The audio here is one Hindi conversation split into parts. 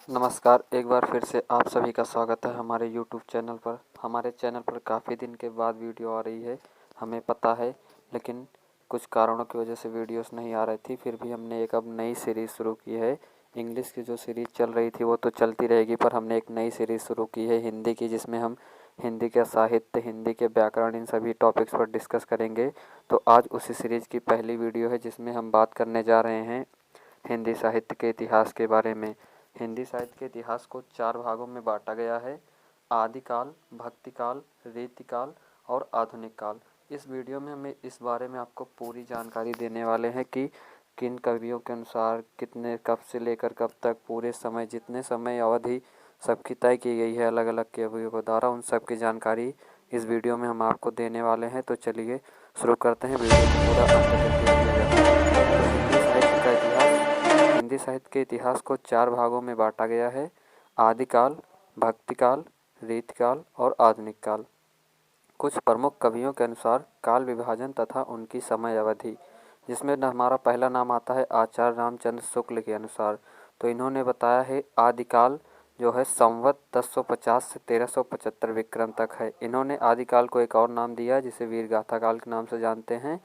नमस्कार, एक बार फिर से आप सभी का स्वागत है हमारे यूट्यूब चैनल पर। हमारे चैनल पर काफ़ी दिन के बाद वीडियो आ रही है, हमें पता है, लेकिन कुछ कारणों की वजह से वीडियोस नहीं आ रही थी। फिर भी हमने एक अब नई सीरीज़ शुरू की है। इंग्लिश की जो सीरीज़ चल रही थी वो तो चलती रहेगी, पर हमने एक नई सीरीज़ शुरू की है हिंदी की, जिसमें हम हिंदी के साहित्य, हिंदी के व्याकरण, इन सभी टॉपिक्स पर डिस्कस करेंगे। तो आज उसी सीरीज़ की पहली वीडियो है जिसमें हम बात करने जा रहे हैं हिंदी साहित्य के इतिहास के बारे में। हिंदी साहित्य के इतिहास को 4 भागों में बांटा गया है: आदिकाल, भक्तिकाल, रीतिकाल और आधुनिक काल। इस वीडियो में हम इस बारे में आपको पूरी जानकारी देने वाले हैं कि किन कवियों के अनुसार कितने, कब से लेकर कब तक, पूरे समय, जितने समय अवधि सबकी तय की गई है अलग अलग कवियों के द्वारा, उन सब की जानकारी इस वीडियो में हम आपको देने वाले हैं। तो चलिए शुरू करते हैं वीडियो को पूरा अंत तक देखिएगा। हिंदी साहित्य के इतिहास को 4 भागों में बांटा गया है: आदिकाल, भक्तिकाल, रीतिकाल और आधुनिक काल। कुछ प्रमुख कवियों के अनुसार काल विभाजन तथा उनकी समय अवधि, जिसमें हमारा पहला नाम आता है आचार्य रामचंद्र शुक्ल के अनुसार। तो इन्होंने बताया है आदिकाल जो है संवत 1050 से 1375 विक्रम तक है। इन्होंने आदिकाल को एक और नाम दिया जिसे वीरगाथा काल के नाम से जानते हैं।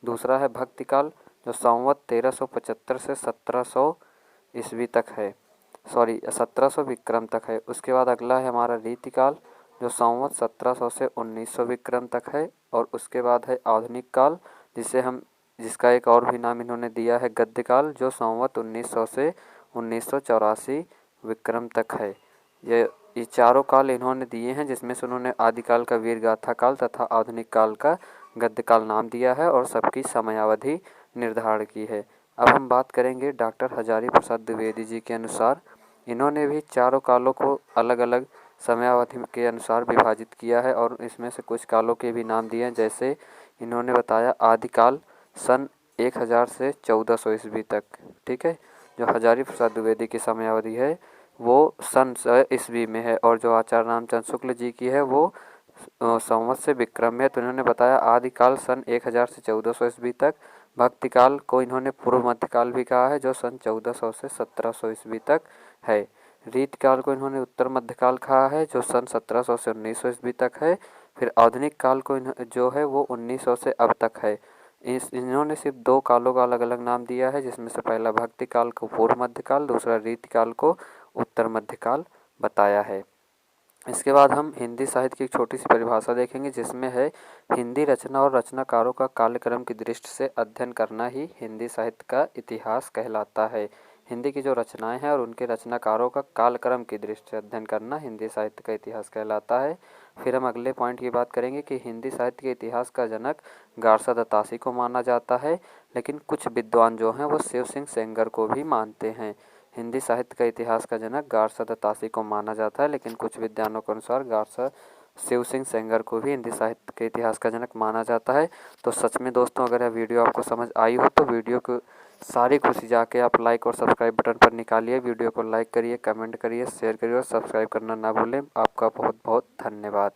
दूसरा है भक्तिकाल जो संवत 1375 से 1700 ईस्वी तक है, 1700 विक्रम तक है। उसके बाद अगला है हमारा रीतिकाल जो संवत 1700 से 1900 विक्रम तक है। और उसके बाद है आधुनिक काल जिसका एक और भी नाम इन्होंने दिया है गद्यकाल, जो संवत 1900 से 1984 विक्रम तक है। ये चारों काल इन्होंने दिए हैं, जिसमें से उन्होंने आदिकाल का वीरगाथा काल तथा आधुनिक काल का गद्यकाल नाम दिया है और सबकी समयावधि निर्धारण की है। अब हम बात करेंगे डॉक्टर हजारी प्रसाद द्विवेदी जी के अनुसार। इन्होंने भी चारों कालों को अलग अलग समयावधि के अनुसार विभाजित किया है और इसमें से कुछ कालों के भी नाम दिए हैं। जैसे इन्होंने बताया आदिकाल सन 1000 से 1400 ईस्वी तक, ठीक है। जो हजारी प्रसाद द्विवेदी की समयावधि है वो सन ईस्वी में है, और जो आचार्य रामचंद्र शुक्ल जी की है वो संवत से विक्रम में। तो इन्होंने बताया आदिकाल सन 1000 से 1400 ईस्वी तक। भक्तिकाल को इन्होंने पूर्व मध्यकाल भी कहा है, जो सन 1400 से 1700 ईस्वी तक है। रीतकाल को इन्होंने उत्तर मध्यकाल कहा है, जो सन 1700 से 1900 ईस्वी तक है। फिर आधुनिक काल को जो है वो 1900 से अब तक है। इन्होंने सिर्फ 2 कालों का अलग अलग नाम दिया है, जिसमें से पहला भक्तिकाल को पूर्व मध्यकाल, दूसरा रीतिकाल को उत्तर मध्यकाल बताया है। इसके बाद हम हिंदी साहित्य की एक छोटी सी परिभाषा देखेंगे, जिसमें है हिंदी रचना और रचनाकारों का कालक्रम की दृष्टि से अध्ययन करना ही हिंदी साहित्य का इतिहास कहलाता है। हिंदी की जो रचनाएं हैं और उनके रचनाकारों का कालक्रम की दृष्टि से अध्ययन करना हिंदी साहित्य का इतिहास कहलाता है। फिर हम अगले पॉइंट की बात करेंगे कि हिंदी साहित्य के इतिहास का जनक गारसा दत्तासी को माना जाता है, लेकिन कुछ विद्वान जो हैं वो शिव सिंह सेंगर को भी मानते हैं। हिंदी साहित्य का इतिहास का जनक गारसा दत्तासी को माना जाता है, लेकिन कुछ विद्वानों के अनुसार गारसा शिव सिंह सेंगर को भी हिंदी साहित्य के इतिहास का जनक माना जाता है। तो सच में दोस्तों, अगर यह वीडियो आपको समझ आई हो तो वीडियो को सारी खुशी जाके आप लाइक और सब्सक्राइब बटन पर निकालिए। वीडियो को लाइक करिए, कमेंट करिए, शेयर करिए और सब्सक्राइब करना ना भूलें। आपका बहुत बहुत धन्यवाद।